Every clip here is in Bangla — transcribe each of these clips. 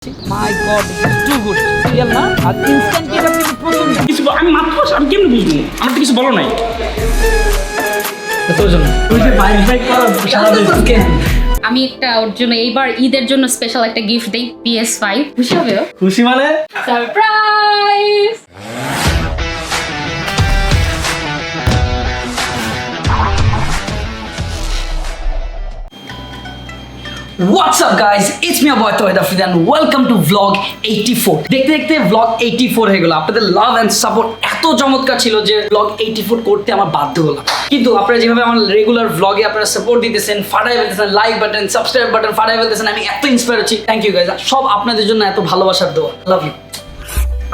My God, this is too good. Real না? আর instant কেক আপনি প্রথম কিছু আমি মাত্র আমি কেমনে বুঝবো আমার তো কিছু বলো নাই তোর জন্য তুই যে বাইক করা সারা দিন কেন আমি একটা ওর জন্য এইবার ঈদের জন্য স্পেশাল একটা গিফট দেই PS5 খুশি হবে ও খুশি মানে surprise What's up guys? It's me your boy Tawhid Afridi and welcome to vlog 84 দেখতে দেখতে vlog 84 হয়ে গেল আপনাদের লাভ এন্ড সাপোর্ট এত চমৎকার ছিল যে vlog 84 করতে আমার বাধ্য হলাম কিন্তু আপনারা যেভাবে আমার রেগুলার vlog-এ আপনারা সাপোর্ট দিতেছেন ফাটাই ফেলতেছেন লাইক বাটন সাবস্ক্রাইব বাটন ফাটাই ফেলতেছেন আমি এত ইন্সপায়ার হচ্ছি থ্যাংক ইউ গাইজ সব আপনাদের জন্য এত ভালোবাসার দোয়া লাভ ইউ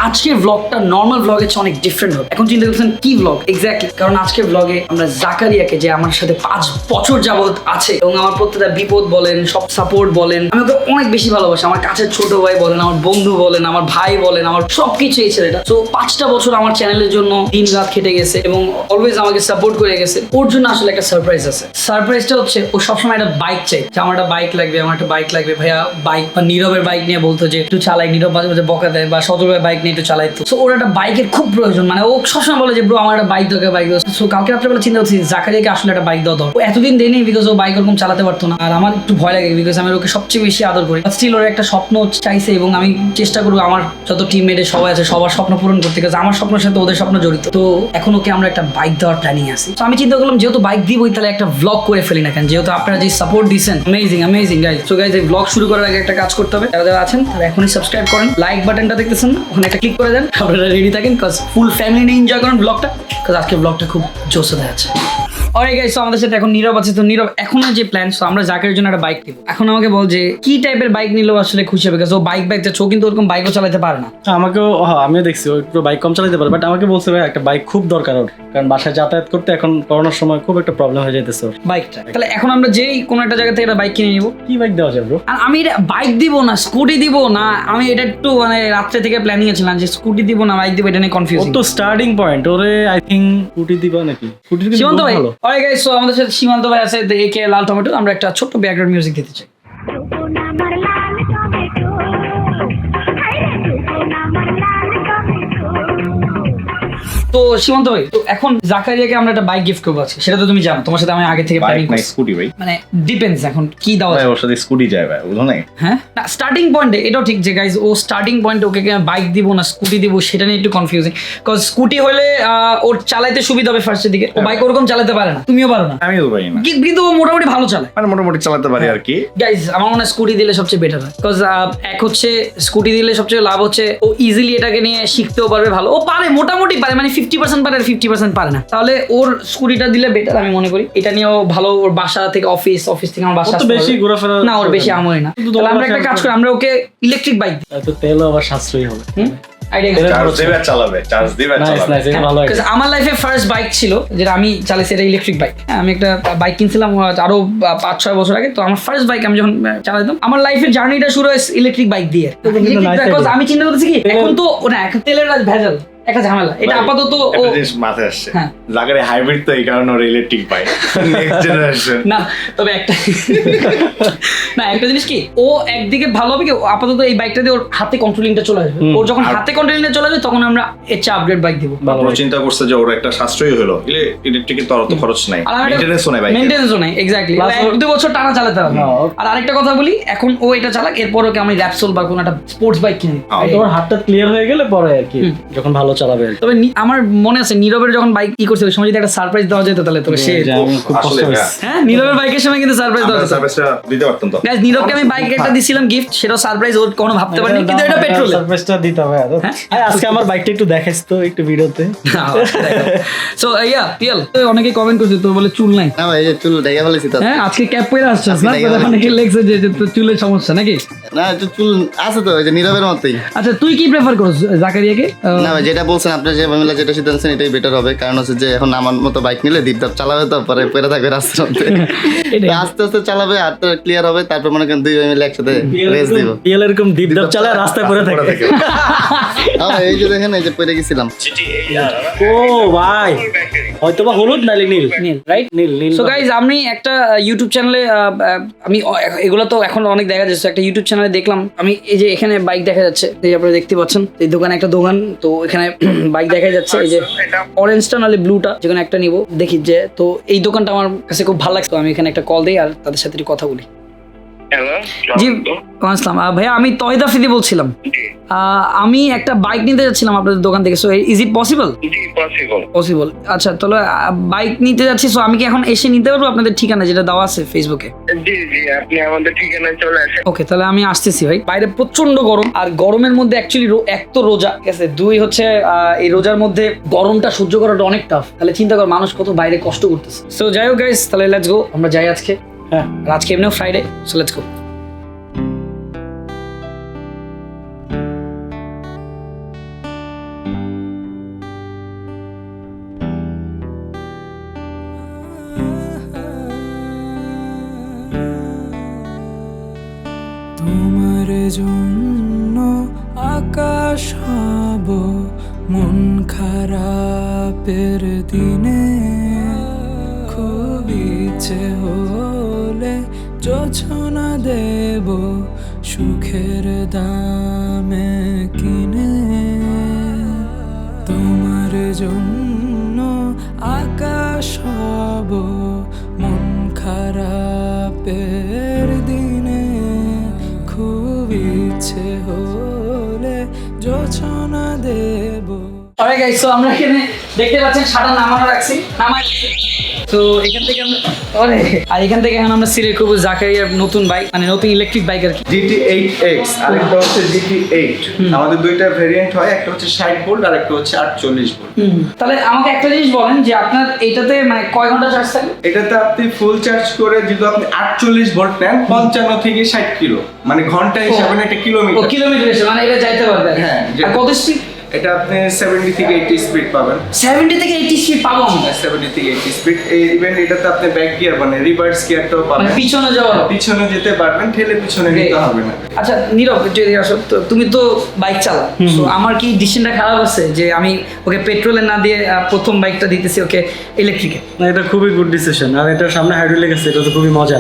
আজকের ব্লগটা নর্মাল ব্লগের চেয়ে অনেক ডিফারেন্ট হবে এখন চিন্তা করছেন কি ব্লগ এক্স্যাক্টলি কারণ আজকের ব্লগে আমরা জাকারিয়াকে যে আমার সাথে 5 বছর যাবত আছে এবং আমার প্রত্যেকটা বিপদ বলেন সব সাপোর্ট বলেন আমি ওকে অনেক বেশি ভালোবাসি আমার কাছের ছোট ভাই বলেন আমার বন্ধু বলেন আমার ভাই বলেন আমার সবকিছু এই ছেলেটা তো 5টা বছর আমার চ্যানেলের জন্য দিন রাত খেটে গেছে এবং অলওয়েজ আমাকে সাপোর্ট করে গেছে ওর জন্য আসলে একটা সারপ্রাইজ আছে সারপ্রাইজটা হচ্ছে ও সবসময় একটা বাইক চাই যে আমার একটা বাইক লাগবে আমার একটা বাইক লাগবে ভাইয়া বাইক বা নীরবের বাইক নিয়ে বলতো যে একটু চালাই নীরব মাঝে মাঝে বকা দেয় বা সজলের বাইক নিয়ে একটু চালাইতো ওর একটা বাইকের খুব প্রয়োজন মানে ও সবসময় বলে যে ব্রো আমার একটা বাইক দরকার বাইক সো কালকে রাত্রেবেলা চিন্তা করছি জাকারিয়াকে আসলে একটা বাইক দেওয়া দরকার ও এতদিন দেয়নি বিকজ ও বাইক ওরকম চালাতে পারতো না আর আমার একটু ভয় লাগে বিকজ আমি ওকে সবচেয়ে বেশি আদর করি স্টিল ওর একটা স্বপ্ন চাইছে এবং আমি চেষ্টা করবো আমার যত টিমমেটে সবাই আছে সবার স্বপ্ন পূরণ করতে গেছে আমার স্বপ্নের সাথে ওদের স্বপ্ন জড়িত তো এখন ওকে আমরা একটা বাইক দেওয়ার প্ল্যানিং আছে তো আমি চিন্তা করলাম যেহেতু বাইক দিবই তাহলে একটা ব্লগ করে ফেলি না কেন যেহেতু আপনারা যে সাপোর্ট দিচ্ছেন অ্যামেজিং গাইজ সো গাইজ এই ব্লগ শুরু করার আগে একটা কাজ করতে হবে যারা আছেন তারা এখনই সাবস্ক্রাইব করেন লাইক বাটনটা দেখতেছেন না ওখানে একটা ক্লিক করে দেন আপনারা রেডি থাকেন ফুল ফ্যামিলি নিয়ে এনজয় করেন ব্লগটা কারণ আজকে ব্লগটা খুব জোশে দেখাচ্ছে অলরাইট গাইস সো আমাদের সাথে এখন নীরব আছে তো নীরব এখন যে প্ল্যান সো আমরা জাকের জন্য একটা বাইক নিব এখন আমাকে বল যে কি টাইপের বাইক নিলেও আসলে খুশি হবে কারণ ও বাইক যাচ্ছে ও কিন্তু ওরকম বাইকও চালাতে পারে না আমাকেও আমিও দেখছি ও একটু বাইক কম চালাতে পারে বাট আমাকে বলছে ভাই একটা বাইক খুব দরকার ওর কারণ বাসায় যাতায়াত করতে এখন করোনার সময় খুব একটা প্রবলেম হয়ে যাইতেছে ওর বাইকটা তাহলে এখন আমরা যেই কোনো একটা জায়গা থেকে একটা বাইক কিনে নিব কি বাইক দেওয়া যায় ব্রো আর আমি এটা বাইক দিব না স্কুটি দিব না আমি এটা একটু মানে রাত্রে থেকে প্ল্যানিং ছিলাম যে স্কুটি দিব না বাইক দিব এটা নিয়ে কনফিউজ তো স্টার্টিং পয়েন্ট ওরে আই থিংক স্কুটি দিবা নাকি স্কুটি সীমান্ত ভাই অলরাইট গাইস সো আমাদের সাথে সীমান্ত ভাই আছে একে লাল টমেটো আমরা একটা ছোট্ট ব্যাকগ্রাউন্ড মিউজিক দিতে চাই তো সীমান্ত ভাই তো এখন জাকারিয়াকে আমরা একটা বাইক গিফট করবো আজকে সেটা তো তুমি জানো তোমার সাথে আমি আগে থেকে প্ল্যানিং করছি স্কুটি ভাই মানে ডিপেন্ডস এখন কি দাও ভাই ওর সাথে স্কুটি যায় ভাই বুঝো না হ্যাঁ না স্টার্টিং পয়েন্টে এটাও ঠিক যে গাইজ ও স্টার্টিং পয়েন্টে ওকে বাইক দিব না স্কুটি দিব সেটা নিয়ে একটু কনফিউজিং কজ স্কুটি হলে ওর চালাইতে সুবিধা হবে ফার্স্টের দিকে ও বাইক ওরকম চালাতে পারে না তুমিও পারো না আমিও পারি না কিন্তু ও মোটামুটি ভালো চালায় মানে মোটামুটি চালাতে পারি আর কি গাইজ আমার মনে হয় স্কুটি দিলে সবচেয়ে বেটার হয় কজ এক হচ্ছে স্কুটি দিলে সবচেয়ে লাভ হচ্ছে ও ইজিলি এটাকে নিয়ে শিখতেও পারবে ভালো ও পারে মোটামুটি পারে মানে 50% পারে আর 50% পারে না তাহলে ওর স্কুটিটা দিলে বেটার আমি মনে করি এটা নিয়েও ভালো ওর বাসা থেকে অফিস থেকে আমার বাসা তো বেশি ঘোরাফেরা না ওর বেশি আমই না তাহলে আমরা একটা কাজ করি আমরা ওকে ইলেকট্রিক বাইক দিই তো তেলও আবার সাশ্রয়ী হবে আইডিয়া চার্জ দিবে ভালো হয় আমার লাইফে ফার্স্ট বাইক ছিল যেটা আমি চালাইছি এটা ইলেকট্রিক বাইক আমি একটা বাইক কিনছিলাম আরো 5-6 বছর আগে তো আমার ফার্স্ট বাইক আমি যখন চালাতাম আমার লাইফের জার্নিটা শুরু হয় ইলেকট্রিক বাইক দিয়ে আমি চিন্তা করতেছি কি এখন তো না এখন তেলের ভেজাল একটা ঝামেলা এটা আপাতত ও মাথায় আসছে জাগারে হাইব্রিড তো এই কারণে ওর ইলেকট্রিক বাইক নেক্সট জেনারেশন না তবে একটা জিনিস কি ও একদিকে ভালো হবে কি আপাতত এই বাইকটা দিয়ে ওর হাতে কন্ট্রোলিংটা চলে আসবে ওর যখন হাতে কন্ট্রোলিংটা চলে আসবে তখন আমরা এর চেয়ে আপগ্রেড বাইক দিব ভালো চিন্তা করছে যে ওর একটা সাশ্রয়ী হলো ইলেকট্রিকের তো অত খরচ নাই মেইনটেনেন্সও নাই বাইক মেইনটেনেন্সও নাই এক্স্যাক্টলি 1-2 বছর টানা চালাতে হবে আর আরেকটা কথা বলি এখন ও এটা চালাক এরপর ওকে আমি র্যাপসোল বা কোনো একটা স্পোর্টস বাইক কিনে তোমার হাতটা ক্লিয়ার হয়ে গেলে পরে আর কি যখন ভালো চালাবে তবে আমার মনে আছে নীরবের যখন বাইক কি করছিল ওই সময় যদি একটা সারপ্রাইজ দেওয়া যেত তাহলে তো সে খুব কষ্ট হয়েছে হ্যাঁ নীরবের বাইকের সময় কিন্তু সারপ্রাইজ দেওয়া যেত সার্ভিসটা দিতে পারতাম তো গাইস নীরবকে আমি বাইক একটা দিছিলাম গিফট সেটা সারপ্রাইজ ওর কোনো ভাবতে পারিনি কিন্তু এটা পেট্রোল সারপ্রাইজটা দিতে হবে আজকে আমার বাইকটা একটু দেখাইছ তো একটু ভিডিওতে সো পিএল অনেকে কমেন্ট করছে তোর বলে চুল নাই না ভাই এই চুল ঢেকে ফেলেছি তো হ্যাঁ আজকে ক্যাপ পরে আসছিস না অনেকে লেখছে যে তোর চুলের সমস্যা নাকি না একটু চুল আছে তো ওই যে নীরবের মতোই আচ্ছা তুই কি প্রেফার করছ জাকারিয়াকে না ভাই যেটা বলছেন আপনি যে মিলা যেটা সিদ্ধান্ত নিয়েছেন এটাই বেটার হবে কারণ হচ্ছে যে এখন আমার মতো বাইক নিলে দীপদাপ চালাবে তো পরে পেরে থাকবে রাস্তার মধ্যে আস্তে আস্তে চালাবে হাতটা ক্লিয়ার হবে তারপর মনে করেন 2 মিলে একসাথে রেস দিব পিএল এরকম দীপদাপ চালায় রাস্তায় পড়ে থাকে এই যে দেখেন এই যে পড়ে গেছিলাম ও ভাই হয়তোবা হলুদ নালে নীল নীল রাইট নীল নীল সো গাইজ আমি একটা ইউটিউব চ্যানেলে আমি এগুলো তো এখন অনেক দেখা যাচ্ছে একটা ইউটিউব চ্যানেলে দেখলাম আমি এই যে এখানে বাইক দেখা যাচ্ছে এই যে আপনারা দেখতে পাচ্ছেন এই দোকানে একটা দোকান তো এখানে বাইক দেখা যাচ্ছে এই যে অরেঞ্জটা নাহলে ব্লুটা যেখানে একটা নিব দেখি যে তো এই দোকানটা আমার কাছে খুব ভালো লাগছে তো আমি এখানে একটা কল দিই আর তাদের সাথে একটু কথা বলি হ্যালো জি ওয়ালাইকুম আসসালাম ভাইয়া আমি তহিদ আফ্রিদি বলছিলাম আমি একটা বাইক নিতে যাচ্ছিলাম আপনাদের দোকান থেকে so is it possible G possible possible আচ্ছা তাহলে বাইক নিতে যাচ্ছি সো আমি কি এখন এসে নিতে পারবো আপনাদের ঠিকানা যেটা দেওয়া আছে ফেসবুকে জি জি আপনি আমাদের ঠিকানায় চলে আসেন ওকে তাহলে আমি আসতেছি ভাই বাইরে প্রচন্ড গরম আর গরমের মধ্যে অ্যাকচুয়ালি এক তো রোজা ঠিক আছে দুই হচ্ছে এই রোজার মধ্যে গরমটা সহ্য করাটা অনেক টাফ তাহলে চিন্তা কর মানুষ কত বাইরে কষ্ট করতেছে সো যাই হোক গাইস তাহলে লেটস গো আমরা যাই আজকে হ্যাঁ আর আজকে এমনিও ফ্রাইডে সো লেটস গো তোমার জন্য আকাশ হব মন খারাপের দিনে খুব ইচ্ছে হলে যোছনা দেব সুখের দামে কিনে তোমার জন্য আকাশ হব মন খারাপের দিনে খুব ইচ্ছে হলে যোছনা দেব অলরাইট গাইস সো আমরা এখানে দেখতে পাচ্ছেন সাদা নামানো রাখছি নামাই তো এখান থেকে আমরা আর এখান থেকে এখন আমরা সিলেক্ট করবো জাকারিয়ার নতুন বাইক মানে নতুন ইলেকট্রিক বাইক আর কি GT8X আরেকটা হচ্ছে GT8 আমাদের দুইটা ভেরিয়েন্ট হয় একটা হচ্ছে 60 ভোল্ট আর একটা হচ্ছে 48 ভোল্ট তাহলে আমাকে একটা জিনিস বলেন যে আপনার এইটাতে মানে কয় ঘন্টা চার্জ থাকে এটাতে আপনি ফুল চার্জ করে যদি আপনি 48 ভোল্ট নেন 55 থেকে 60 কিলো মানে ঘন্টা হিসাবে না এটা ও কিলোমিটার কিলোমিটার এসে মানে এটা যাইতে পারবে হ্যাঁ, আর কত স্পিড এটা আপনি 70 থেকে 80 স্পিড পাবেন 70 থেকে 80 স্পিড পাবো আমরা 70 থেকে 80 স্পিড ইভেন এটাতে আপনি ব্যাক গিয়ার মানে রিভার্স গিয়ারটাও মানে পাবেন পিছনে যাওয়ার পিছনে যেতে পারবেন ঠেলে পিছনে নিতে হবে না আচ্ছা নীরব যদি আসো তুমি তো বাইক চালাও তো আমার কি ডিসিশনটা খারাপ আছে যে আমি ওকে পেট্রোলে না দিয়ে প্রথম বাইকটা দিতেছি ওকে ইলেকট্রিকে না এটা খুবই গুড ডিসিশন আর এটার সামনে হাইড্রোলিক আছে এটা তো খুবই মজা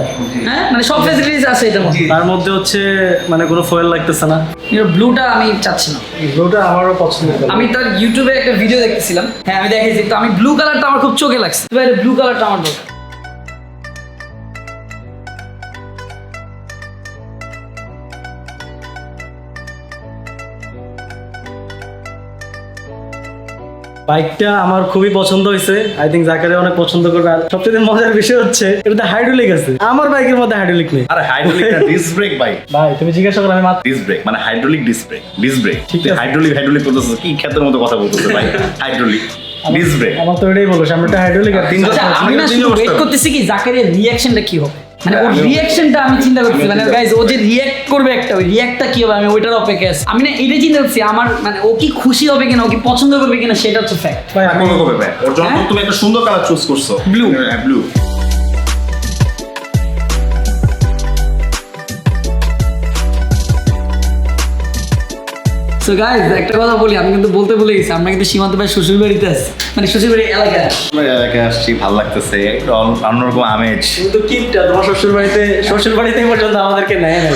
হ্যাঁ মানে সব ফ্যাসিলিটিস আছে এটার মধ্যে তার মধ্যে হচ্ছে মানে কোনো ফয়েল লাগতেছে না ব্লুটা আমি চাচ্ছি না ব্লুটা আমারও পছন্দ আমি তার ইউটিউবে একটা ভিডিও দেখতেছিলাম হ্যাঁ আমি দেখেছি তো আমি ব্লু কালারটা আমার খুব চোখে লাগছে ব্লু কালারটা আমার দরকার বাইকটা আমার খুবই পছন্দ হয়েছে আই থিঙ্ক জাকারিয়া অনেক পছন্দ করবে আর সবচেয়ে মজার বিষয় হচ্ছে এটাতে হাইড্রোলিক আছে আমার বাইকের মধ্যে হাইড্রোলিক নেই আরে হাইড্রোলিক না ডিস্ক ব্রেক বাইক ভাই তুমি জিজ্ঞাসা করো আমি মাত্র ডিস্ক ব্রেক মানে হাইড্রোলিক ডিস্ক ব্রেক ঠিক আছে। হাইড্রোলিক করতেছ কি ক্ষেতের মতো কথা বলতেছে ভাই হাইড্রোলিক ডিস্ক ব্রেক আমার তো এটাই বলো সামনেটা হাইড্রোলিক আর তিন আচ্ছা, আমি না শুধু ওয়েট করতেছি কি জাকারিয়ার রিঅ্যাকশনটা কি হবে মানে ওর রিঅ্যাকশনটা আমি চিন্তা করতেছি মানে গাইজ ও যে রিঅ্যাক্ট করবে একটা ওই রিঅ্যাক্টটা কি হবে আমি ওইটার অপেক্ষায় আছি আমি না এটা চিন্তা করছি আমার মানে ও কি খুশি হবে কিনা ও কি পছন্দ করবে কিনা সেটা হচ্ছে ফ্যাক্ট ভাই আমি কোনো হবে ভাই ওর জন্য হ্যাঁ? তুমি একটা সুন্দর কালার চুজ করছো Blue. ব্লু সো গাইজ একটা কথা বলি আমি কিন্তু বলতে ভুলে গেছি আমরা কিন্তু সীমান্ত ভাই শ্বশুর বাড়িতে আছি মানে শ্বশুর বাড়ি এলাকায় আমরা এলাকায় আসছি ভালো লাগতেছে একটু অন্যরকম আমেজ তুমি তো কিপটা তোমার শ্বশুর বাড়িতে পর্যন্ত আমাদেরকে নেয় নাই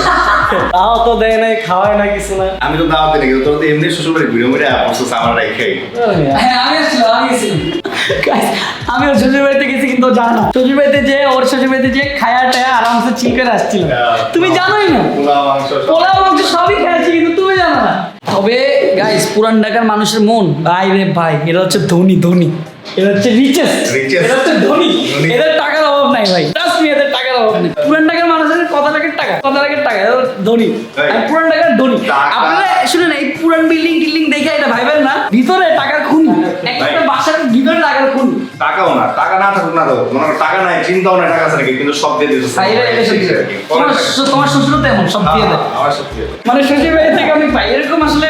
তাও তো দেয় নাই খাওয়ায় না কিছু না আমি তো দাওয়াতে নাকি তোর তো এমনি শ্বশুর বাড়ি ঘুরে ঘুরে অবস্থা আমার রেখেই হ্যাঁ আমি আসছিলাম আমি গেছিলাম Guys, আমি ওর শ্বশুর বাড়িতে গেছি কিন্তু ও জানা না শ্বশুর বাড়িতে যে ওর শ্বশুর বাড়িতে যে খায়া টায়া আরামসে চিল করে আসছিল তুমি জানোই না পোলাও মাংস সব। পোলাও মাংস সবই খেয়েছি কিন্তু তুমি জানো না তবে গাইস পুরান ঢাকার মানুষের মন ভাই রে ভাই এরা হচ্ছে ধনী এরা হচ্ছে রিচেস্ট Richest. এরা হচ্ছে ধনী ধনী। এদের টাকার অভাব নাই ভাই ট্রাস্ট মি এদের টাকার অভাব নেই পুরান ঢাকার মানুষের কত লাখের টাকা এরা ধনী Right. আর পুরান ঢাকার ধনী টাকা- আপনারা শুনেন এই পুরান বিল্ডিং দেখে এটা ভাইবেন না ভিতরে টাকার খুন একটা বাসার ভিতরে টাকার খুন টাকাও না টাকা না থাকুক না থাকুক মনে করো টাকা নাই চিন্তাও নাই টাকা আছে নাকি কিন্তু সব দিয়ে দিতেছে ভাইরা এটা সত্যি তোমার শ্বশুরও তেমন সব দিয়ে দেয় আমার সত্যি মানে শ্বশুর বাড়ি থেকে আমি পাই এরকম আসলে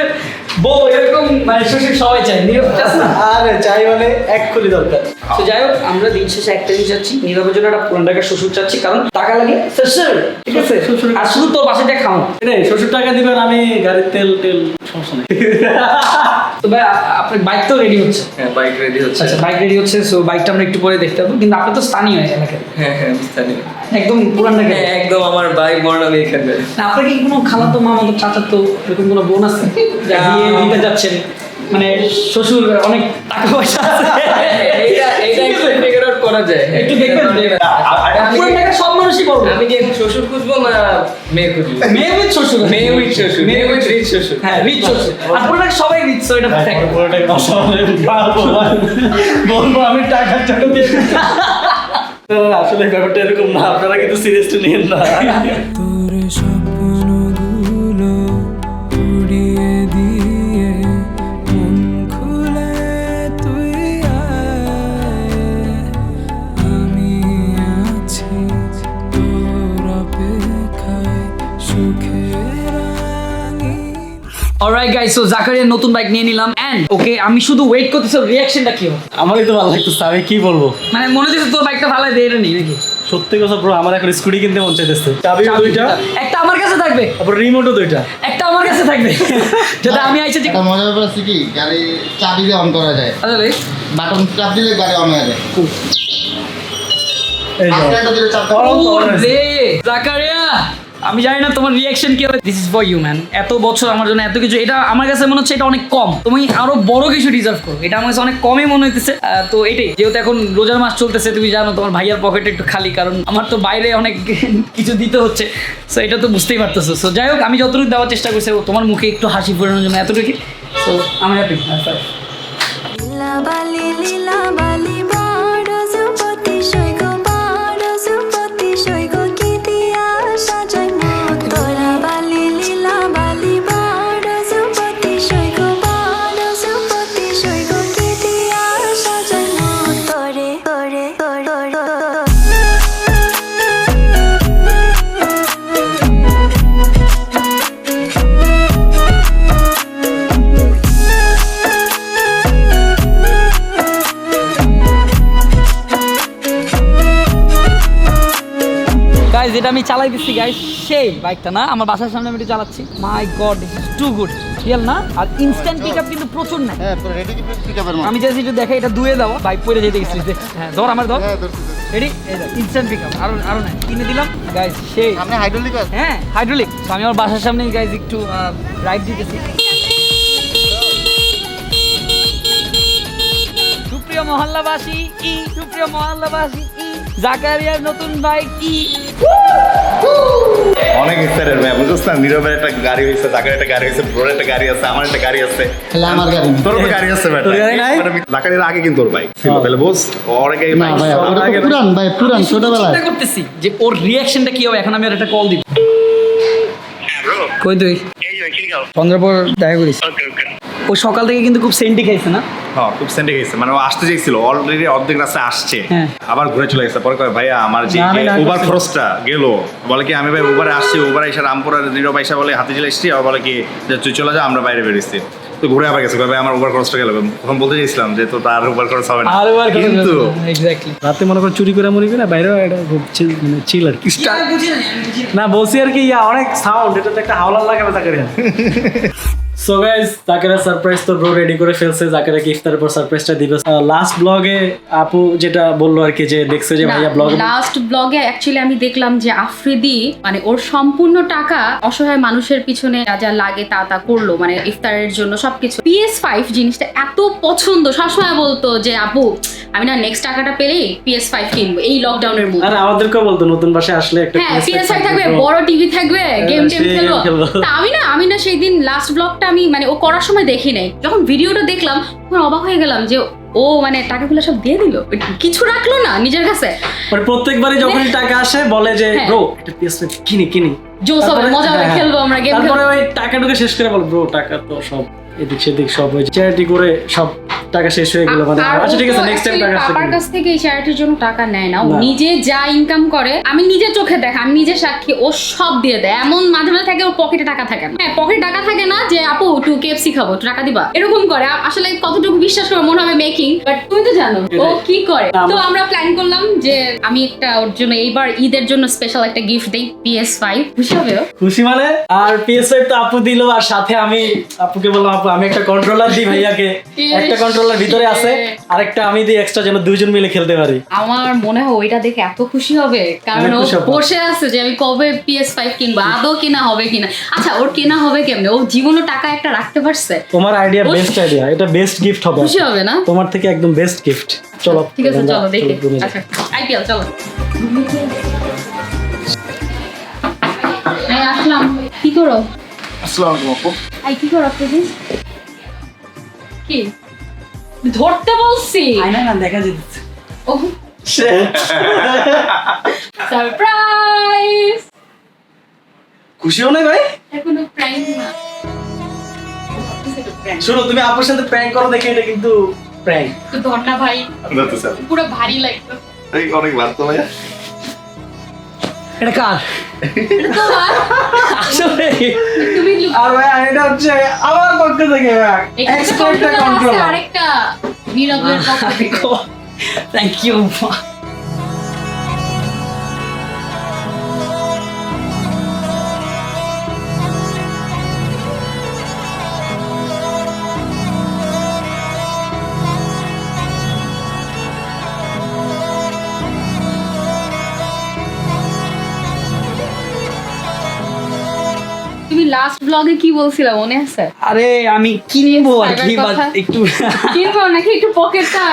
বউ এরকম মানে শ্বশুর সবাই চাই নীরব চাস না আরে চাই মানে এক খুলি দরকার তো যাই হোক আমরা দিন শেষে একটা জিনিস চাচ্ছি নীরবের জন্য একটা পুরান ঢাকার শ্বশুর চাচ্ছি কারণ টাকা লাগে শ্বশুর ঠিক আছে আর শুধু তোর বাসায় খাও এটাই শ্বশুর টাকা দিবেন আমি গাড়ির তেল সমস্যা নেই তো ভাই আপনার বাইক তো রেডি হচ্ছে। হ্যাঁ বাইক রেডি হচ্ছে। আচ্ছা বাইক রেডি হচ্ছে, সো বাইকটা আমরা একটু পরে দেখতে পাবো। কিন্তু আপনি তো স্থানীয় এলাকায়, হ্যাঁ হ্যাঁ স্থানীয়। একদম পুরান ঢাকা। হ্যাঁ একদম আমার বাইক বর্ণালী এখানে। না আপনার কি কোনো খালাতো মামাতো চাচাতো এরকম কোনো বোন আছে যা বিয়ে দিতে যাচ্ছেন, মানে শ্বশুর অনেক টাকা পয়সা আছে? এইটা একটু ফিগার আউট করা যায়। একটু দেখবেন পুরান ঢাকার সব মানুষই করবে। আমি কি এখন শ্বশুর খুঁজবো না মেয়ে খুঁজবো? মেয়ে উইথ শ্বশুর, মেয়ে উইথ শ্বশুর, মেয়ে উইথ রিচ শ্বশুর। হ্যাঁ রিচ শ্বশুর। আর পুরান ঢাকা সবাই রিচ, সো এটা fact। বলবো আমি টাকা টাকা দিয়ে আসলে ব্যাপারটা এরকম না, আপনারা কিন্তু সিরিয়াসলি নিয়েন না। তোর স্বপ্নগুলো উড়িয়ে দিয়ে মন খুলে তুই আয়, আমি আছি তোর অপেক্ষায় সুখের রাঙিন। অলরাইট গাইস, সো জাকারিয়ার নতুন বাইক নিয়ে নিলাম এন্ড ওকে আমি শুধু ওয়েট করতেছি রিঅ্যাকশনটা কি হবে। আমারই তো ভালো লাগতেছে, আমি কি বলবো। মানে মনে হচ্ছে তোর বাইকটা ভালো দিয়ে এটা নেই নাকি? সত্যি কথা ব্রো, আমার এখন স্কুটি কিনতে মন চাইতেছে। চাবি দুইটা, একটা আমার কাছে থাকবে, তারপর রিমোটও দুইটা। একটা আমার কাছে থাকবে। যেটা আমি আইছি যে একটা মজার ব্যাপার আছে কি, গাড়ি চাবি দিয়ে অন করা যায়, আসলে বাটন চাপ দিলে গাড়ি অন হয়ে যায়। এই যাও। একটা দিলে চাপ রে জাকারিয়া, আমি জানি না তোমার রিঅ্যাকশন কি হবে। This is for you man. এত বছর আমার জন্য এত কিছু, এটা আমার কাছে মনে হচ্ছে এটা অনেক কম। তুমি আরো বড় কিছু ডিজার্ভ করো, এটা আমার কাছে অনেক কমই মনে হইতেছে। তো এটাই, যেহেতু এখন রোজার মাস চলতেছে, তুমি জানো তোমার ভাইয়ার পকেট একটু খালি, কারণ আমার তো বাইরে অনেক কিছু দিতে হচ্ছে। সো এটা তো বুঝতেই পারতেছো। সো যাই হোক, আমি যতটুকু দেওয়ার চেষ্টা করছি তোমার মুখে একটু হাসি ফোটানোর জন্য, এতটুকু। সো আমি হ্যাপি। লীলা বালি বড় সুপতি সৈগ বড় সুপতি সৈগ কি দিয়া সাজাই মন তোরা বালি লীলা বালি বড় সুপতি সৈগ বড় সুপতি সৈগ কি দিয়া সাজাই মন তোরে তোরে তোরে গাইস যেটা আমি চালাই দিচ্ছি গাইস, সেই বাইকটা না আমার বাসার সামনে আমি এটা চালাচ্ছি। My god, this is too good. Real না? আর ইনস্ট্যান্ট পিকআপ কিন্তু প্রচুর নাই। হ্যাঁ পুরো রেডি পিকআপের মতো। আমি জাস্ট একটু দেখে এটা দুয়ে দাও, বাইক পড়ে যেতে গেছিস। হ্যাঁ ধর আমার ধর, হ্যাঁ ধরছি। রেডি? এই দাও ইনস্ট্যান্ট পিকআপ। আরো নাই, কিনে দিলাম গাইস, সেই। সামনে হাইড্রোলিক আছে। হ্যাঁ হাইড্রোলিক। তো আমি আমার বাসার সামনে গাইস একটু রাইড দিতেছি। সুপ্রিয় মহল্লাবাসী ই, সুপ্রিয় মহল্লাবাসী ই, জাকারিয়ার নতুন বাইক ই। অনেক ইচ্ছারের ভাই, বুঝছ না? নীরবের একটা গাড়ি হয়েছে, জাকারির একটা গাড়ি হয়েছে, ব্রোর একটা গাড়ি আছে, আমার একটা গাড়ি আছে। তাহলে আমার গাড়ি তোর তো গাড়ি আছে ভাই। তোর গাড়ি নাই? জাকারির আগে কিন্তু ওর বাইক ছিল, তাহলে বুঝ ওর আগে না ভাই, ওটা তো পুরান ভাই, পুরান আমি শুধু ছোটবেলায়। চিন্তা করতেছি যে ওর রিঅ্যাকশনটা কি হবে। এখন আমি আর একটা কল দিব। কই তুই? এই যে কি গাও? 15 পর দেখা করিস। ওকে ওকে। ও সকাল থেকে কিন্তু খুব সেন্টি খাইছে না? হ্যাঁ খুব সেন্টে গেছে, মানে ও আসতে চাইছিল, অলরেডি অর্ধেক রাস্তায় আসছে, হ্যাঁ। আবার ঘুরে চলে গেছে। পরে কয় ভাইয়া আমার যে না, আমি না উবার করছি। খরচটা গেল, বলে কি আমি ভাই উবারে আসছি, উবারে এসে রামপুরা নীরব আইসা বলে হাতে জেলে এসছি, আবার বলে কি যে তুই চলে যা, আমরা বাইরে বেরিয়েছি। তো ঘুরে আবার গেছে, কয় ভাই আমার উবার খরচটা গেল। তখন বলতে চাইছিলাম যে তো তার উবার খরচ হবে না, কিন্তু এক্স্যাক্টলি। রাতে মনে করো চুরি করে মরি করে বাইরেও এটা খুব মানে চিল আর কি। না বলছি আর কি, অনেক সাউন্ড, এটা তো একটা হাওলার লাগাবে Zakaria. So guys, Zakaria surprise তো ব্রো রেডি করে ফেলছে। জাকারিয়া ইফতারের পর সারপ্রাইজটা দিবে। লাস্ট ব্লগে আপু যেটা বললো আর কি, যে দেখছে যে ভাইয়া ব্লগ, লাস্ট ব্লগে অ্যাকচুয়ালি আমি দেখলাম যে আফ্রিদি মানে ওর সম্পূর্ণ টাকা অসহায় মানুষের পিছনে যা যা লাগে তা করলো, মানে ইফতারের জন্য সবকিছু। PS5 জিনিসটা এত পছন্দ, সবসময় বলতো যে আপু আমি না নেক্সট টাকাটা পেলেই PS5 কিনবো এই লকডাউনের মধ্যে। আর আমাদেরকেও বলতো নতুন বাসায় আসলে একটা হ্যাঁ PS5 থাকবে, বড় টিভি থাকবে, গেম টেম সেই খেলবো। খেলবো। তা আমি না সেই দিন লাস্ট ব্লগটা আমি মানে ও করার সময় দেখি নাই, যখন ভিডিওটা দেখলাম তখন অবাক হয়ে গেলাম যে ও মানে টাকাগুলো সব দিয়ে দিল, কিছু রাখলো না নিজের কাছে। মানে প্রত্যেকবারই যখনই টাকা আসে বলে যে হ্যাঁ। ব্রো একটা PS5 কিনি জোস হবে, তারপরে- মজা হবে, হ্যাঁ, খেলবো আমরা, গেম তারপরে খেলবো। ওই টাকাটুকু শেষ করে বল ব্রো টাকা তো সব এদিক সেদিক সব ওই চ্যারিটি করে সব টাকা শেষ হয়ে গেল মানে আর আচ্ছা ও ঠিক তো আছে নেক্সট টাইম actually টাকা পাপার কাছ থেকে এই শার্টের জন্য টাকা নেয় না, ও না। নিজে যা ইনকাম করে আমি নিজে চোখে দেখা, আমি নিজে সাক্ষী, ও সব দিয়ে দেয়। এমন মাঝে মাঝে থাকে ওর পকেটে টাকা থাকে না, হ্যাঁ পকেটে টাকা থাকে না যে আপু একটু কেএফসি খাবো একটু টাকা দিবা, এরকম করে। আসলে কতটুকু বিশ্বাস করে মনে হবে মেকিং, বাট তুমি তো জানো ও কি করে। তো আমরা প্ল্যান করলাম যে আমি একটা ওর জন্য এইবার ঈদের জন্য স্পেশাল একটা গিফট দেই, PS5। খুশি হবে ও? খুশি মানে আর PS5 তো আপু দিল, আর সাথে আমি আপুকে বললাম আপু আমি একটা কন্ট্রোলার দিই ভাইয়াকে, একটা কন্ট্রোলার ভিতরে আছে আরেকটা আমি দিই এক্সট্রা যেন দুইজন মিলে খেলতে পারি। আমার মনে হয় ওইটা দেখে এত খুশি হবে, কারণ অনেক ও খুশি হবে। বসে আছে যে আমি কবে PS5 কিনবো, আদৌ কেনা হবে কিনা। আচ্ছা ওর কেনা হবে কেমনে, ও জীবনে টাকা একটা রাখতে পারছে। তোমার আইডিয়া ও- বেস্ট আইডিয়া, এটা বেস্ট গিফট হবে, খুশি হবে না? তোমার থেকে একদম বেস্ট গিফট। চলো ঠিক আছে চলো দেখি। room এ যাই। আচ্ছা আইপিএল চলো। এই আসলাম, কি করো? আসসালামু আলাইকুম আপু। আই কি করো আপনি? কি ধরতে বলছি? আয়না না দেখা যেতেছে। ও সারপ্রাইজ। খুশি হও না ভাই? এখনো প্র্যাঙ্ক না। শোনো তুমি আপুর সাথে প্র্যাঙ্ক করো দেখে এটা কিন্তু প্র্যাঙ্ক। তো ধরনা ভাই ধরতে স্যার পুরো ভারী লাগতো। এই অনেক বার তো ভাইয়া এটা কার? তোমার আসলে তুমি লুক- আর ভাই এটা হচ্ছে আমার পক্ষ থেকে এখানে এক্সট্রা controller আছে, কন্ট্রোলার। আরেকটা নীরবের পক্ষ থেকে। Thank you. তুমি লাস্ট ব্লগে কি বলছিলা মনে আছে? আরে আমি কিনবো আর কি, সাইবার বাট কথা। একটু কিনবো নাকি একটু পকেটটা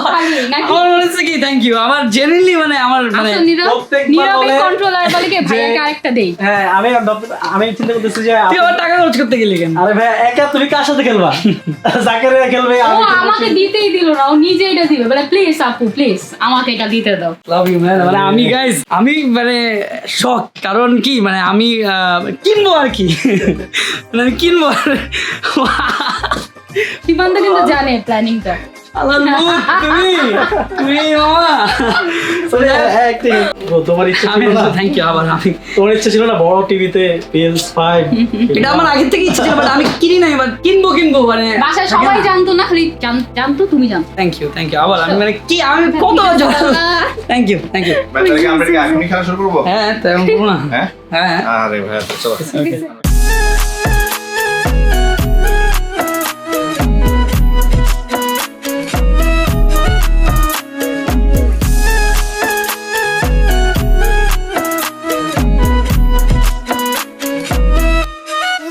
খালি নাকি? আমার মনে হচ্ছে কি থ্যাংক ইউ, আমার জেনুইনলি মানে আমার মানে আচ্ছা নীরব, প্রত্যেকবার নীরবের বলে কন্ট্রোলার বলে কি যে- ভাইয়াকে আরেকটা দেই। হ্যাঁ আমি চিন্তা করতেছি যে তুই আবার টাকা খরচ করতে গেলি কেন? আরে ভাই একা তুমি কার সাথে খেলবা? জাকেরিয়া খেলবে, ও আমি খেলবো। আমাকে দিতেই দিল না, ও নিজে এটা দিবে বলে প্লিজ আপু প্লিজ আমাকে এটা দিতে দাও। Love you man. মানে আমি গাইস আমি মানে শক, কারণ কি মানে আমি কিনবো আর কি মানে আমি কিনবো আর সীমান্ত কিন্তু জানে প্ল্যানিংটা। আল্লাহর মুখ, তুমি মামা। তোমার ইচ্ছা আমি ছিল না? Thank you. আবার আমি তোমার ইচ্ছা ছিল না বড় টিভিতে PS5? এটা আমার আগের থেকে ইচ্ছা ছিল, বাট আমি কিনি নাই, এবার কিনবো মানে বাসায় সবাই জানতো না, খালি জানতো তুমি জানতো। থ্যাংক ইউ আবার আমি মানে কি আমি কত থ্যাংক ইউ ভাই তাহলে কি আমরা কি এখনই খেলা শুরু করবো? হ্যাঁ তেমন করবো না। হ্যাঁ হ্যাঁ আরে ভাই চলো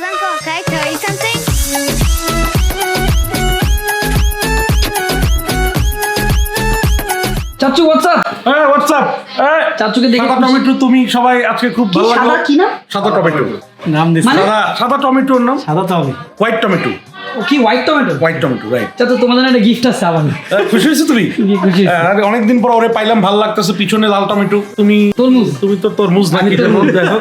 Uncle, can I tell you something? চাচু হোয়াটসঅ্যাপ। হ্যাঁ হোয়াটসঅ্যাপ চাচুকে দেখে সাদা খুশি। টমেটো তুমি সবাই আজকে খুব ভালো লাগলো। সাদা কি না? সাদা টমেটো নাম দিস মানে? সাদা টমেটোর নাম সাদা তো হবে। White tomato. ও কি white tomato? White tomato right. চাচু তোমার জন্য একটা গিফট আছে আবার। খুশি হয়েছো তুমি? খুশি হয়েছি। আরে অনেকদিন পর ওরে পাইলাম, ভালো লাগতেছে। পিছনে লাল টমেটো, তুমি তরমুজ। তুমি তো তরমুজ নাকি? আমি তরমুজ। দেখো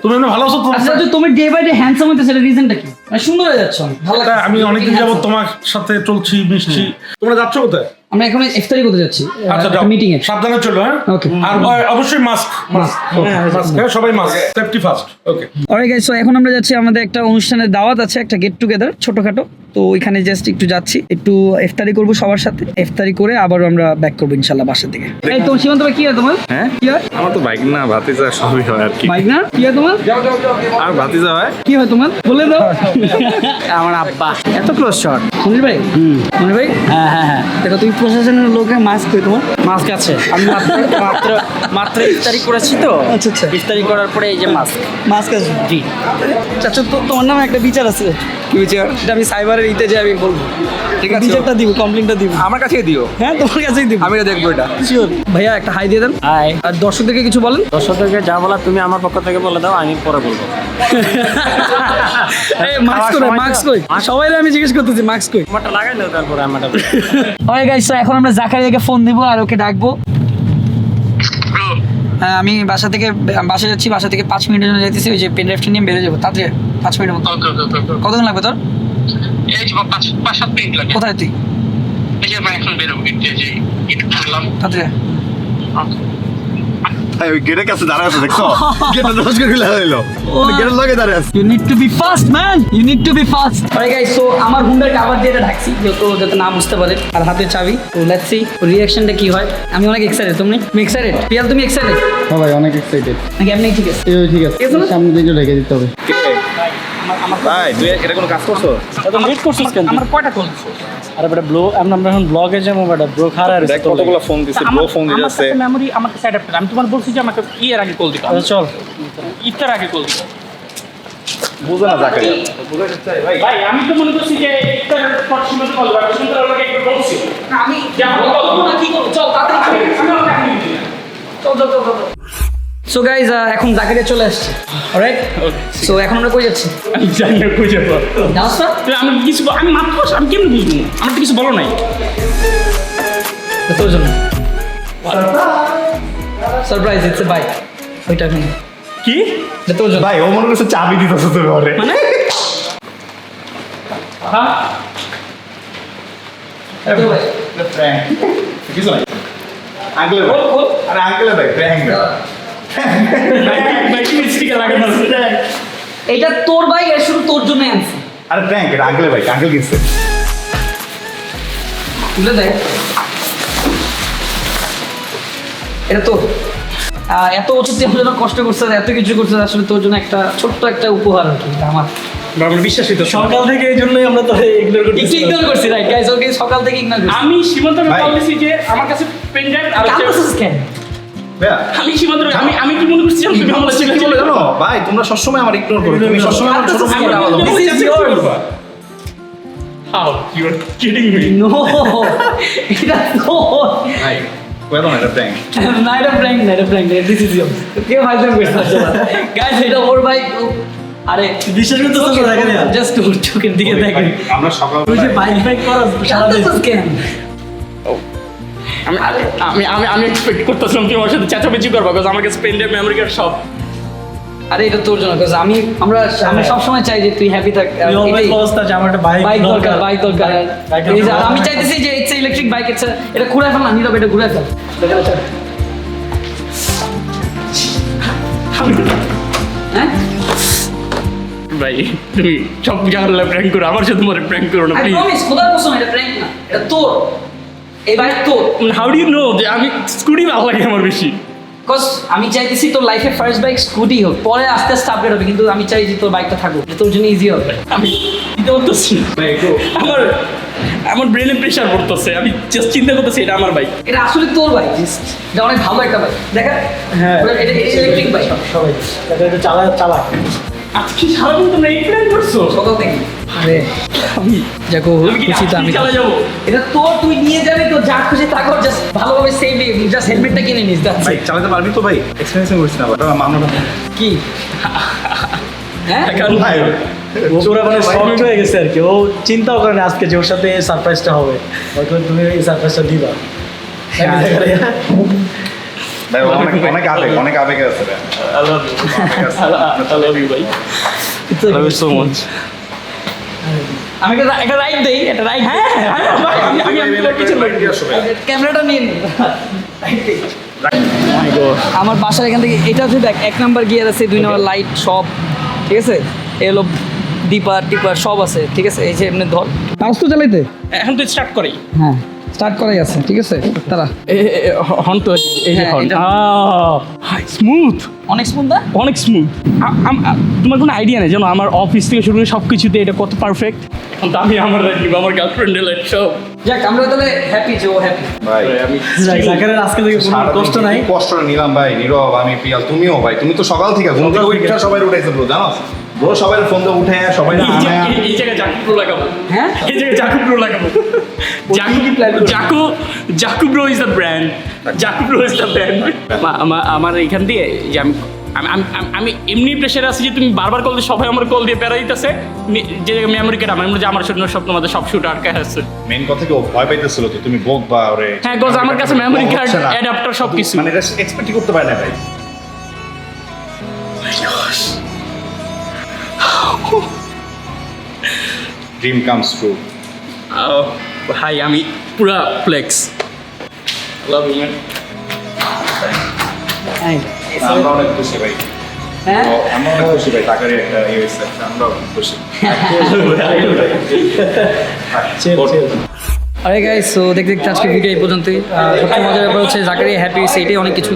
তুমি এমনি ভালো আছো তো? আচ্ছা চাচু তুমি ডে বাই ডে হ্যান্ডসাম হইতেছে, এটা রিজনটা কি? মানে সুন্দর হয়ে যাচ্ছে অনেক। ভালো লাগছে। আমি অনেকদিন যাবত handsome। তোমার সাথে চলছি মিশছি। তোমরা যাচ্ছ কোথায়? আমরা এখন ইফতারি করতে যাচ্ছি আচ্ছা যাও, মিটিং এ। সাবধানে চলো। হ্যাঁ Okay. আর অবশ্যই মাস্ক মাস্ক সবাই mask, safety first. Okay alright guys, so এখন আমরা যাচ্ছি আমাদের একটা অনুষ্ঠানের দাওয়াত আছে, একটা গেট টুগেদার ছোটখাটো। তো ওইখানে জাস্ট একটু যাচ্ছি, একটু ইফতারি করব সবার সাথে। ইফতারি করে আবারও আমরা ব্যাক করবো ইনশাআল্লাহ বাসা থেকে। এই তো সীমান্ত ভাই, কি হয় তোমার? হ্যাঁ কি হয়? আমার তো বাইক না, ভাতিজা সবই হয় আর কি। বাইক না? কি হয় তোমার? আর ভাতিজা হয় কি হয় তোমার বলে দাও। আমার আব্বা এত ক্লোজ শট। মনির ভাই, মনির ভাই, হ্যাঁ হ্যাঁ হ্যাঁ, দেখো তুমি প্রশাসনের লোকে মাস্ক কই তোমার? মাস্ক আছে, আমি মাত্র ইফতারি করেছি তো। আচ্ছা আচ্ছা, ইফতারি করার পরে এই যে মাস্ক। মাস্ক আছে। জি চাচু, তোমার নামে একটা বিচার আছে। কি বিচার? এটা আমি সাইবারের ইতে যে আমি বলবো, ঠিক আছে, বিচারটা দিব, কমপ্লেনটা দিব। আমার কাছে দিও, হ্যাঁ তোমার কাছেই দিব। আমি দেখবো এটা। শিওর। ভাইয়া একটা হাই দিয়ে দেন। হাই। আর দর্শকদেরকে কিছু বলেন। দর্শকদেরকে যা বলা তুমি আমার পক্ষ থেকে বলে দাও, আমি পরে বলবো। এই মাস্ক কই, মাস্ক কই? সবাই আমি জিজ্ঞেস করতেছি মাস্ক কই। আমারটা লাগাই নাও, তারপরে আমারটা। ওকে গাইস, সো এখন আমরা জাকারিয়াকে ফোন দিব আর ওকে ডাকবো। হ্যাঁ আমি বাসা যাচ্ছি, বাসা থেকে 5 মিনিটের জন্য যাইতেছি। ওই যে পেন ড্রাইভটা নিয়ে বেরো যাবো, তাড়াতাড়ি 5 মিনিটের মতো। কতক্ষণ লাগবে তোর? কোথায় তুই? এই যে ভাই এখন বেরোবো গেট দিয়ে, যে একটু ঢুকলাম। তাড়াতাড়ি ওই গেটের কাছে দাঁড়ায় আছে দেখছো, গেটটা দশ করে খুলে হইলো, গেটের লগে দাঁড়ায় আছে। You need to be fast, man. You need to be fast. Alright guys, so আমার হুন্ডার কভার দিয়ে এটা ঢাকছি যাতে না বুঝতে পারে, আর হাতে চাবি। তো লেটস সি রিঅ্যাকশনটা কি হয়। আমি অনেক এক্সাইটেড, তুমি এক্সাইটেড? পিয়াল তুমি এক্সাইটেড? হ্যাঁ ভাই অনেক এক্সাইটেড। নাকি আপনি ঠিক আছে? ঠিক আছে, সামনে দিকে রেখে দিতে হবে। ভাই তুই এটা কোনো কাজ করছো? এত লেট করছিস কেন? আমার কয়টা কল দিছো? আরে বেটা আমরা এখন ব্লগে যাবো বেটা, ব্রো খারাপ দেখ কতগুলো ফোন দিছে, ব্রো ফোন দিয়ে যাচ্ছে। মেমোরি আমার কাছে অ্যাডাপ্টার, আমি তোমার বলছি যে আমাকে ইয়ের আগে কল দিতে, চল ইফতার আগে কল দিতে। বুঝো না জাকারিয়া, বুঝা যাচ্ছে ভাই। ভাই আমি তো মনে করছি যে ইফতারের পর শুনতে কল দিবা, শুনতে আমাকে একটু বলছি আমি যাবো না কি করব, চল তাড়াতাড়ি চল। সো গাইজ এখন জাকারিয়া চলে আসছে। অলরাইট, সো এখন আমরা কই যাচ্ছি? আমি জানি না কই যাবো। জানোস না? আমি কিছু আমি মাত্র আমি কেমন বুঝবো, আমার তো কিছু বলো নাই। তোর জন্য সারপ্রাইজ, ইটস এ বাইক। ওইটা এখন কি তোর জন্য। ভাই ও মনে করছে চাবি দিতেছে তোর ঘরে। মানে হ্যাঁ কিছু নাই আঙ্কেল ভাই, আরে আঙ্কেল ভাই প্র্যাঙ্ক ভাই কি স্টিকার লাগানো আছে? এটা তোর বাইক, এটা শুধু তোর জন্য আনছি। আরে প্র্যাঙ্ক, এটা আঙ্কেল ভাই, আঙ্কেল কিনছে। তুলে দেখ, এটা তোর। এত বছর তুই আমার জন্য কষ্ট করছিস, এত কিছু করছিস, আসলে তোর জন্য একটা ছোট্ট একটা উপহার আর কি। এটা আমার আমার বিশ্বাস হইতো সকাল থেকে এই জন্যই আমরা তো ইগনোর একটু করতেছি। ইগনোর করছি, রাইট গাইস? ওকে সকাল থেকে ইগনোর করছি। আমি সীমান্তকে ভাই। কল দিছি যে আমার কাছে পেন ড্রাইভ আর কাঁদতেছিস কেন? ভাইয়া আমি সীমান্ত আমি কি মনে করছি যে তুমি আমার কি বলে জানো ভাই, তোমরা সবসময় আমার ইগনোর করো, তুমি সবসময় আমার ছোট ভাই বলে আলাদা। This is yours. How you are kidding me? No, এটা তোর। ভাই কই দাও না, এটা প্র্যাঙ্ক। না, এটা prank না, এটা prank না, this is yours. কে ভাইজান করছে আসলে? Guys, এটা ওর বাইক। আরে বিশ্বাস করতেছ না জাকারিয়া? জাস্ট ওর চোখের দিকে দেখেন। আমরা সকাল তুই যে বাইক করস সারাদিন। কাঁদতেছিস কেন? আমি এক্সপেক্ট করতেছিলাম তুমি আমার সাথে চেঁচামেচি করবা, বিকজ আমার কাছে পেন ড্রাইভ মেমোরি কার্ড সব। আরে এটা তোর জন্য, কারণ আমি সব সময় চাই যে তুই হ্যাপি থাক। তুই অলওয়েজ বলস্তা যে আমার একটা বাইক দরকার, বাইক দরকার। বাইক এই যে আমি চাইতেছি যে ইটস ইলেকট্রিক বাইক, এটা ঘুরে ফেল না, নীরব এটা ঘুরে ফেল। হ্যাঁ ভাই তুমি সব জায়গায় প্র্যাঙ্ক করো, আমার সাথে তোমার প্র্যাঙ্ক করো না আই প্লিজ। প্রমিস, খোদার কসম এটা প্র্যাঙ্ক না, এটা তোর। এই বাইক তোর। হাউ ডু ইউ নো যে আমি স্কুটি ভালো লাগে আমার বেশি? বিকজ আমি চাইতেছি তোর লাইফে ফার্স্ট বাইক স্কুটি হোক, পরে আস্তে আস্তে আপগ্রেড হবে, কিন্তু আমি চাই যে তোর বাইকটা থাকুক, এটা তোর জন্য ইজি হবে। আমি দিতে পারতেছি না। আমার ব্রেনে প্রেশার পড়তেছে, আমি জাস্ট চিন্তা করতেছি এটা আমার বাইক। এটা আসলে তোর বাইক, এটা অনেক ভালো একটা বাইক। দেখা, হ্যাঁ এটা ইলেকট্রিক বাইক। সবাই এটা চালা। আজকে সারাদিন তোমরা এই প্ল্যান করছো? সকাল থেকে। আরে আমি দেখো, কি খুশি তো আমি। চালা যাবো? এটা তোর, তুই নিয়ে যাবি, তোর যা খুশি তা কর, জাস্ট ভালোভাবে সেফলি, জাস্ট হেলমেটটা কিনে নিস। দ্যাটস ভাই চালাতে পারবি তো ভাই? এক্সপেরিয়েন্স করছিস না বাবা, মামলাটা কি? হ্যাঁ কারণ ভাই ও পুরো মানে শর্ট হয়ে গেছে আর কি। ও চিন্তাও করে না আজকে যে ওর সাথে সারপ্রাইজটা হবে, হয়তো তুমি এই সারপ্রাইজটা দিবা। নাকি জাকারিয়া? ভাই অনেক আবেগ আছে রে। I love you ভাই, I love you so much. আমি একটা রাইড দেই, একটা রাইড। হ্যাঁ আমি তোমার পিছনে লাগি। ক্যামেরাটা নিন। আমার বাসার এখান থেকে এটা হচ্ছে দেখ, 1 নাম্বার গিয়ার আছে, 2 নাম্বার লাইট সব ঠিক আছে, এলো ডিপার টিপার সব আছে ঠিক আছে। এই যে এমনি ধর পাউস তো চালাইতে, এখন তো স্টার্ট করি। হ্যাঁ স্টার্ট করাই আছে ঠিক আছে। তারা হন তো এই যে হ্যাঁ, হন এটা- স্মুথ, অনেক স্মুথ না? অনেক স্মুথ। তোমার কোনো আইডিয়া নেই জানো আমার অফিস থেকে শুরু করে সব কিছুতে এটা কত পারফেক্ট। এখন তো আমি আমার রাখি, আমার গার্লফ্রেন্ডের লাইট সব। যাক আমরা তাহলে হ্যাপি যে ও হ্যাপি। ভাই আমি জাকারিয়ার আজকে থেকে কোনো সারাদিন কষ্ট নাই। কি কষ্টটা নিলাম ভাই, নীরব, আমি পিয়াল, তুমিও ভাই, তুমি তো সকাল থেকে ঘুম থেকে উঠে সবাই উঠাইছে ব্রো, জানো ব্রো, সবাই ফোন দিয়ে উঠে সবাই এই জায়গায় জাকু প্রো লাগাবো। হ্যাঁ এই জায়গায় জাকু প্রো লাগাবো। Jakhu bro is the brand. Jakhu bro is the brand. আমার এখান দিয়ে যে আমি এমনি প্রেশারে আছি যে তুমি বারবার কল দিয়ে সবাই আমার কল দিয়ে প্যারা দিতেছে, যে মেমোরি কার্ড আমার যে আমার শূন্য সব তোমাদের সব শুট আটকায় আছে। মেন কথা কি ও ভয় পাইতেছিল তো, তুমি বোক বা ওরে। হ্যাঁ গজ আমার কাছে মেমোরি কার্ড অ্যাডাপ্টার সব কিছু। মানে এটা এক্সপেক্টই করতে পারে না ভাই। Dream comes true. ভাই আমি পুরা ফ্লেক্স লাভ ইউ ম্যান। আমরা অনেক খুশি ভাই। হ্যাঁ আমরা অনেক খুশি ভাই, টাকারই একটা ইয়ে হয়েছে, আমরা অনেক খুশি। আরে গাইস, সো দেখতে দেখতে আজকে ভিডিও এই পর্যন্তই। সবচেয়ে মজার ব্যাপার হচ্ছে জাকারিয়া হ্যাপি হয়েছে, এটাই অনেক কিছু।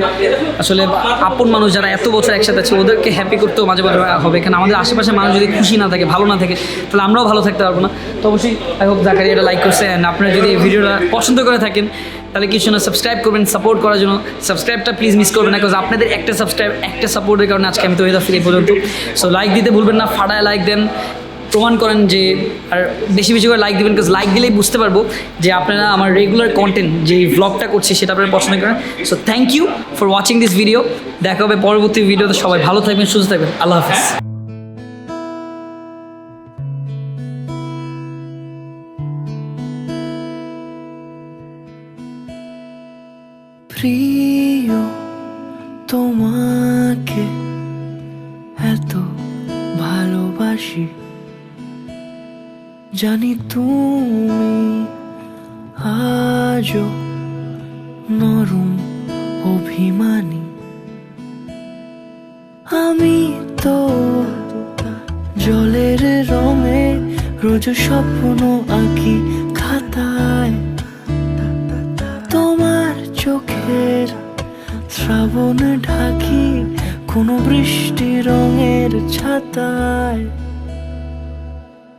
আসলে আপন মানুষ যারা এত বছর একসাথে আছে ওদেরকে হ্যাপি করতেও মাঝে মাঝে হবে, কারণ আমাদের আশেপাশে মানুষ যদি খুশি না থাকে, ভালো না থাকে, তাহলে আমরাও ভালো থাকতে পারবো না। তো অবশ্যই আই হোপ জাকারিয়াটা লাইক করছে, অ্যান্ড আপনারা যদি এই ভিডিওটা পছন্দ করে থাকেন তাহলে কিছু না সাবস্ক্রাইব করবেন সাপোর্ট করার জন্য। সাবস্ক্রাইবটা প্লিজ মিস করবেন না, বিকজ আপনাদের একটা সাবস্ক্রাইব, একটা সাপোর্টের কারণে আজকে আমি তৈরি এই পর্যন্ত। সো লাইক দিতে ভুলবেন না, ফাটায় লাইক দেন, প্রমাণ করেন যে, আর বেশি বেশি করে লাইক দেবেন, বিকজ লাইক দিলেই বুঝতে পারবো যে আপনারা আমার রেগুলার কন্টেন্ট যে ভ্লগটা করছি সেটা আপনারা পছন্দ করেন। So thank you for watching this video. দেখা হবে পরবর্তী ভিডিওতে, সবাই ভালো থাকবেন, সুস্থ থাকবেন, আল্লাহ হাফিজ। প্রিয় তোমাকে এত ভালোবাসি, জানি তুমি আজও নরম অভিমানী। আমি তো জলের রঙে রোজ স্বপ্ন আঁকি খাতায়, তোমার চোখের শ্রাবণ ঢাকি কোনো বৃষ্টি রঙের ছাতায়।